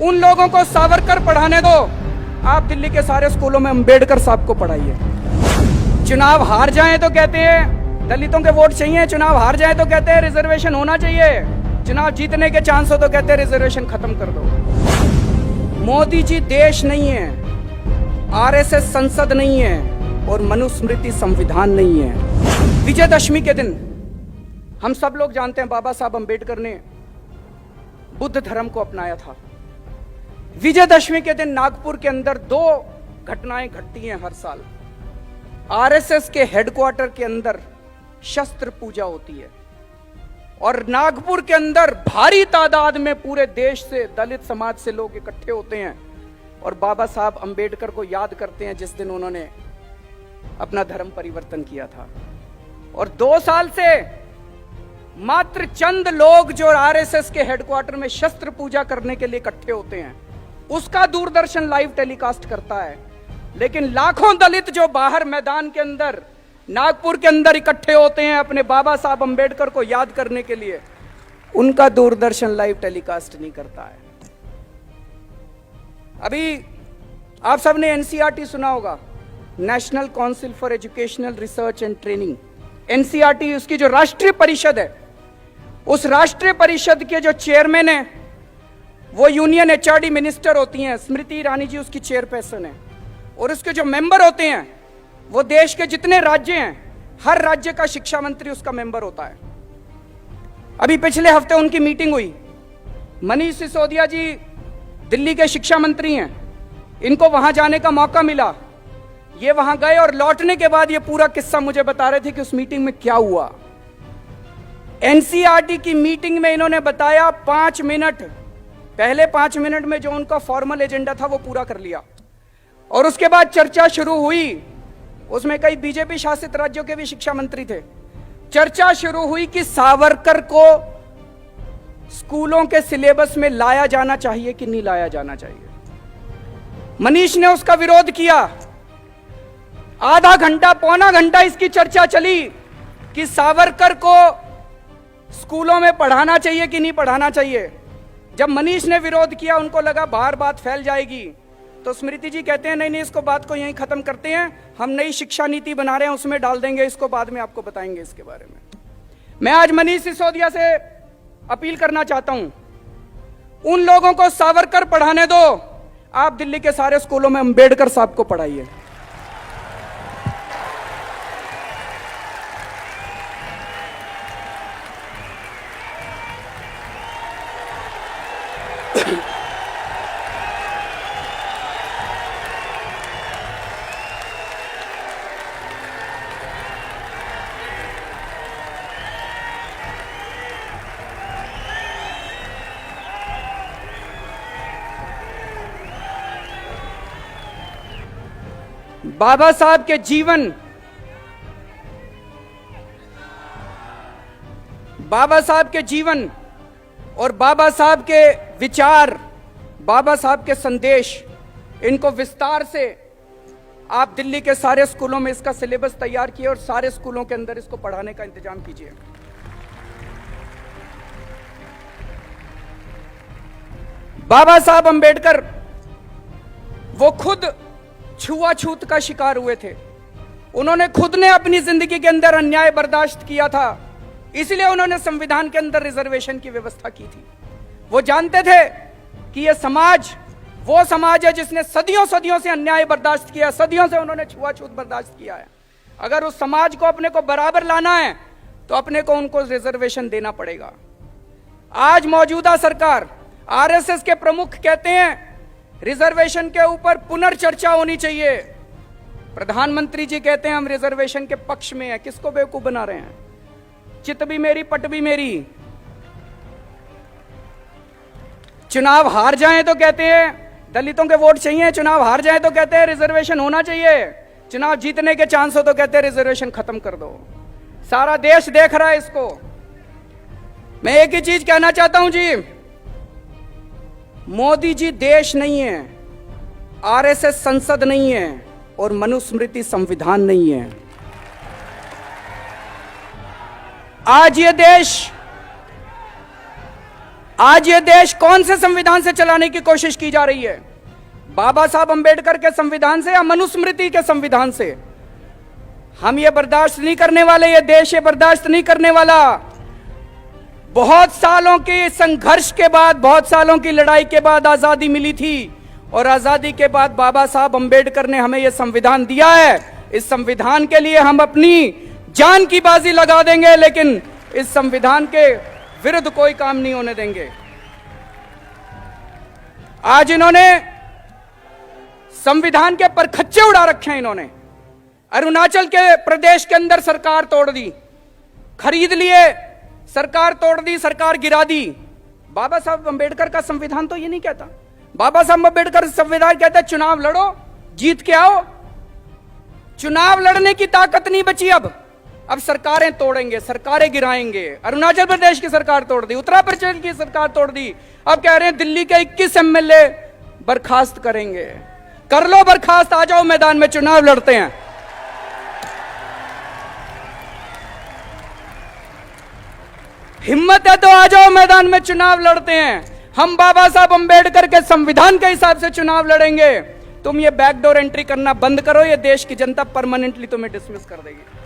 उन लोगों को सावरकर पढ़ाने दो। आप दिल्ली के सारे स्कूलों में अंबेडकर साहब को पढ़ाइए। चुनाव हार जाएं तो कहते हैं दलितों के वोट चाहिए, चुनाव हार जाएं तो कहते हैं रिजर्वेशन होना चाहिए, चुनाव जीतने के चांस हो तो कहते हैं रिजर्वेशन खत्म कर दो। मोदी जी देश नहीं है, आरएसएस संसद नहीं है और मनुस्मृति संविधान नहीं है। विजयदशमी के दिन हम सब लोग जानते हैं बाबा साहब अंबेडकर ने बुद्ध धर्म को अपनाया था। विजयदशमी के दिन नागपुर के अंदर 2 घटनाएं घटती हैं हर साल। आरएसएस के हेडक्वार्टर के अंदर शस्त्र पूजा होती है और नागपुर के अंदर भारी तादाद में पूरे देश से, दलित समाज से लोग इकट्ठे होते हैं और बाबा साहब अंबेडकर को याद करते हैं जिस दिन उन्होंने अपना धर्म परिवर्तन किया था। और 2 साल से मात्र चंद लोग जो आरएसएस के हेडक्वार्टर में शस्त्र पूजा करने के लिए इकट्ठे होते हैं उसका दूरदर्शन लाइव टेलीकास्ट करता है, लेकिन लाखों दलित जो बाहर मैदान के अंदर नागपुर के अंदर इकट्ठे होते हैं अपने बाबा साहब अंबेडकर को याद करने के लिए, उनका दूरदर्शन लाइव टेलीकास्ट नहीं करता है। अभी आप सबने एनसीईआरटी सुना होगा, national council for educational research and training. NCERT उसकी जो राष्ट्रीय परिषद है, उस राष्ट्रीय परिषद के जो चेयरमैन है वो यूनियन एचआरडी मिनिस्टर होती हैं, स्मृति ईरानी जी उसकी चेयरपर्सन है। और उसके जो मेंबर होते हैं वो देश के जितने राज्य हैं हर राज्य का शिक्षा मंत्री उसका मेंबर होता है। अभी पिछले हफ्ते उनकी मीटिंग हुई। मनीष सिसोदिया जी दिल्ली के शिक्षा मंत्री हैं, इनको वहां जाने का मौका मिला। ये वहां गए और लौटने के बाद ये पूरा किस्सा मुझे बता रहे थे कि उस मीटिंग में क्या हुआ। एनसीईआरटी की मीटिंग में इन्होंने बताया 5 मिनट, पहले 5 मिनट में जो उनका फॉर्मल एजेंडा था वो पूरा कर लिया और उसके बाद चर्चा शुरू हुई। उसमें कई बीजेपी शासित राज्यों के भी शिक्षा मंत्री थे। चर्चा शुरू हुई कि सावरकर को स्कूलों के सिलेबस में लाया जाना चाहिए कि नहीं लाया जाना चाहिए। मनीष ने उसका विरोध किया। आधा घंटा, पौना घंटा इसकी चर्चा चली कि सावरकर को स्कूलों में पढ़ाना चाहिए कि नहीं पढ़ाना चाहिए। जब मनीष ने विरोध किया, उनको लगा बाहर बात फैल जाएगी, तो स्मृति जी कहते हैं नहीं नहीं, इसको बात को यहीं खत्म करते हैं, हम नई शिक्षा नीति बना रहे हैं उसमें डाल देंगे, इसको बाद में आपको बताएंगे इसके बारे में। मैं आज मनीष सिसोदिया से अपील करना चाहता हूं, उन लोगों को सावरकर पढ़ाने दो। आप दिल्ली के सारे स्कूलों में अंबेडकर साहब को पढ़ाइए। बाबा साहब के जीवन, बाबा साहब के जीवन और बाबा साहब के विचार, बाबा साहब के संदेश, इनको विस्तार से आप दिल्ली के सारे स्कूलों में इसका सिलेबस तैयार किए और सारे स्कूलों के अंदर इसको पढ़ाने का इंतजाम कीजिए। बाबा साहब अंबेडकर वो खुद छुआछूत का शिकार हुए थे। उन्होंने खुद ने अपनी जिंदगी के अंदर अन्याय बर्दाश्त किया था, इसलिए उन्होंने संविधान के अंदर रिजर्वेशन की व्यवस्था की थी। वो जानते थे कि यह समाज वो समाज है जिसने सदियों सदियों से अन्याय बर्दाश्त किया, सदियों से उन्होंने छुआछूत बर्दाश्त किया है। अगर उस समाज को अपने को बराबर लाना है तो अपने को उनको रिजर्वेशन देना पड़ेगा। आज मौजूदा सरकार, आरएसएस के प्रमुख कहते हैं रिजर्वेशन के ऊपर पुनर्चर्चा होनी चाहिए। प्रधानमंत्री जी कहते हैं हम रिजर्वेशन के पक्ष में हैं। किसको बेवकूफ बना रहे हैं? चित भी मेरी पट भी मेरी। चुनाव हार जाएं तो कहते हैं दलितों के वोट चाहिए, चुनाव हार जाएं तो कहते हैं रिजर्वेशन होना चाहिए, चुनाव जीतने के चांस हो तो कहते हैं रिजर्वेशन खत्म कर दो। सारा देश देख रहा है इसको। मैं एक ही चीज कहना चाहता हूं जी, मोदी जी देश नहीं है, आरएसएस संसद नहीं है और मनुस्मृति संविधान नहीं है। आज ये देश आज ये देश कौन से संविधान से चलाने की कोशिश की जा रही है? बाबा साहब अंबेडकर के संविधान से या मनुस्मृति के संविधान से? हम ये बर्दाश्त नहीं करने वाले, ये देश ये बर्दाश्त नहीं करने वाला। बहुत सालों के संघर्ष के बाद, बहुत सालों की लड़ाई के बाद आजादी मिली थी और आजादी के बाद बाबा साहब अंबेडकर ने हमें यह संविधान दिया है। इस संविधान के लिए हम अपनी जान की बाजी लगा देंगे, लेकिन इस संविधान के विरुद्ध कोई काम नहीं होने देंगे। आज इन्होंने संविधान के परखच्चे उड़ा रखे हैं। इन्होंने अरुणाचल के प्रदेश के अंदर सरकार तोड़ दी, खरीद लिए, सरकार तोड़ दी, सरकार गिरा दी। बाबा साहब अंबेडकर का संविधान तो ये नहीं कहता। बाबा साहब अंबेडकर संविधान कहता है चुनाव लड़ो, जीत के आओ। चुनाव लड़ने की ताकत नहीं बची अब सरकारें तोड़ेंगे, सरकारें गिराएंगे। अरुणाचल प्रदेश की सरकार तोड़ दी, उत्तर प्रदेश की सरकार तोड़ दी, अब कह रहे हैं दिल्ली के 21 एमएलए बर्खास्त करेंगे। कर लो बर्खास्त, आ जाओ मैदान में, चुनाव लड़ते हैं। हिम्मत है तो आ जाओ मैदान में, चुनाव लड़ते हैं। हम बाबा साहब अंबेडकर के संविधान के हिसाब से चुनाव लड़ेंगे। तुम ये बैकडोर एंट्री करना बंद करो, ये देश की जनता परमानेंटली तुम्हें डिसमिस कर देगी।